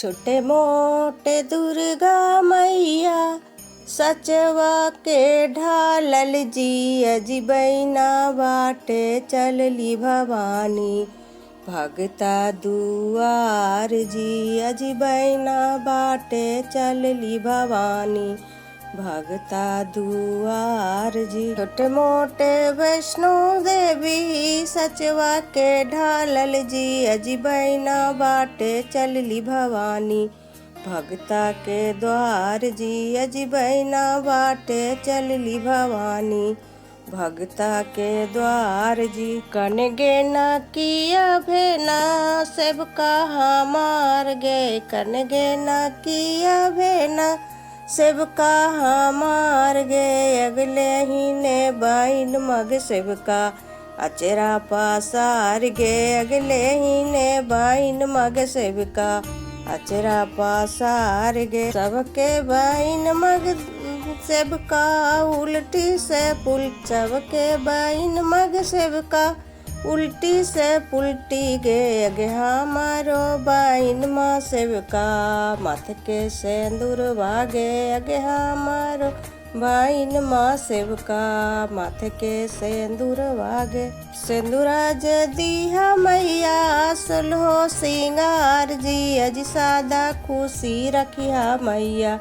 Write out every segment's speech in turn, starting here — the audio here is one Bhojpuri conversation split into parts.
छोटे मोटे दुर्गा मैया सचवा के ढालल जी अजबैना बाटे चलली भवानी भगता दुआर जी अजबैना बाटे चलली भवानी भगता दुआर जी। छोटे मोटे वैष्णो देवी सचवा के ढालल जी अजबैना बाटे चलली भवानी भगता के द्वार जी अजबैना बाटे चलली भवानी भगता के द्वार जी। कन गे न किया भेना सेवका हमार गे कन गे न किया भेना सेवका हमार गे अगले ही ने बाइन मग सेवका अचरा पासार गे अगले ही ने बाइन मग सेवका अचरा पासार गे। सबके बाइन मग सेवका उल्टी से पुलट सबके बाइन मग सेवका उल्टी से पुलटी गे अगे हमारो बाइन माँ सेवका माथ के सेंदूर वागे अगे हमारो बाइन माँ सेवका माथ के सेंदूर वागे। सेंदूरा दिया मैया सुलहो सिंगार जी अज सादा खुशी रखिया मैया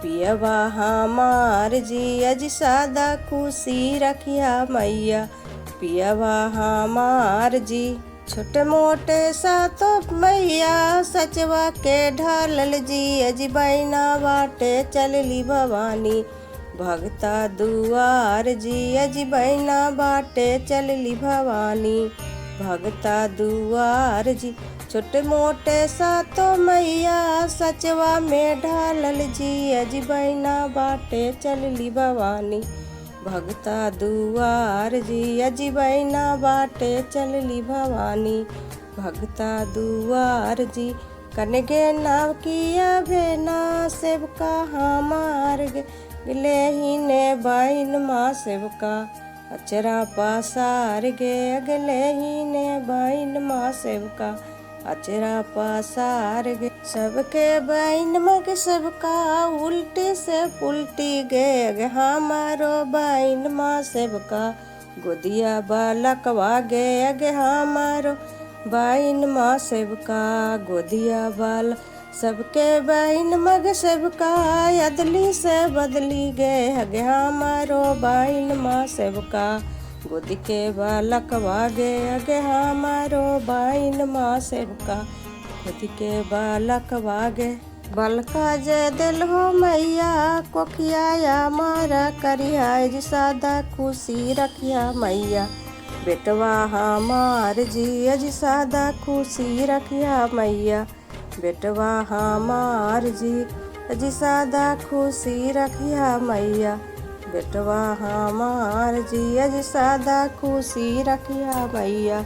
पियवा हमार जी अज सादा खुशी रखिया मैया पियवा हमार जी। छोटे मोटे सातो मैया सचवा के ढालल जी अजबैना बाटे चलली भवानी भगता दुआर जी अजबैना बाटे चलली भवानी भगता दुआर जी। छोटे मोटे सातो मैया सचवा में ढालल जी अजबैना बाटे चलली भवानी भगता दुआर जी अजबैना बाटे चलली भवानी भगता दुआर जी। कन गे नाव किया भेना सेवका हमार गे ही ने बाइन माँ सेवका अचरा पासार गे अगले ही ने बाइन माँ सेवका अचरा पासार गे। सबके बाइन मग सबका उल्टी से पुलटी गे अगे हमारो बाइन माँ सेवका गोदिया बालक वागे अगे हमारो बाइन माँ सेवका गोदिया बाल। सबके बाइन मग सेवका अदली से बदली गे अगे हमारो बाइन माँ सेवका गोदी के बालक वागे अगे हमारो बाइन माँ सेवका गोदी के बालक वागे। बालका जे दिल हो मैया कोखिया मारा करिया जी सादा खुशी रखिया मैया बेटवा हमार जी अज सादा खुशी रखिया मैया बेटवा हमार जी अज सादा खुशी रखिया मैया बेटवा हमार जी अज सादा खुशी रखिया मैया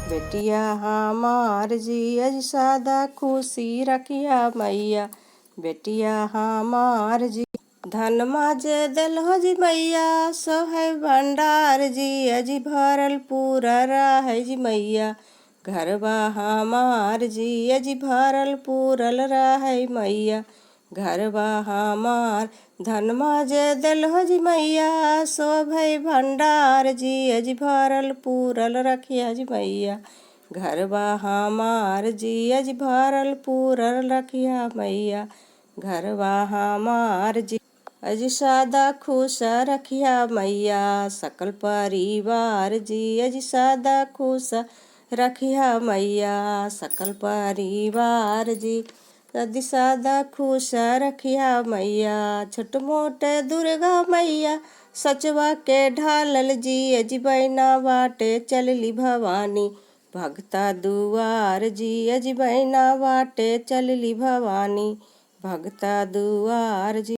बेटिया हमार जी अज सादा खुशी रखिया मैया बेटिया हमार जी। धन माजे दिल हो जी मैया सो है भंडार जी अज भरल पूरा रह जी मैया घरवा हमार जी अज भरल पूरल रह मैया घरवा हमार। धन माजे दिल हो जी मैया सो भई भंडार जी अज भरल पूरल रखिया जी मैया घरवा हमार जी अज भरल पूरल रखिया मैया घरवा हमार जी अज सादा खुश रखिया मैया सकल परिवार जी अज सादा खुश रखिया मैया सकल परिवार जी अज सादा खुश रखिया मैया। छोट मोटे दुर्गा मैया सचवा के ढालल जी अजबैना बाटे चलली भवानी भगता दुआर जी अजबैना बाटे चलली भवानी भगता दुआर जी।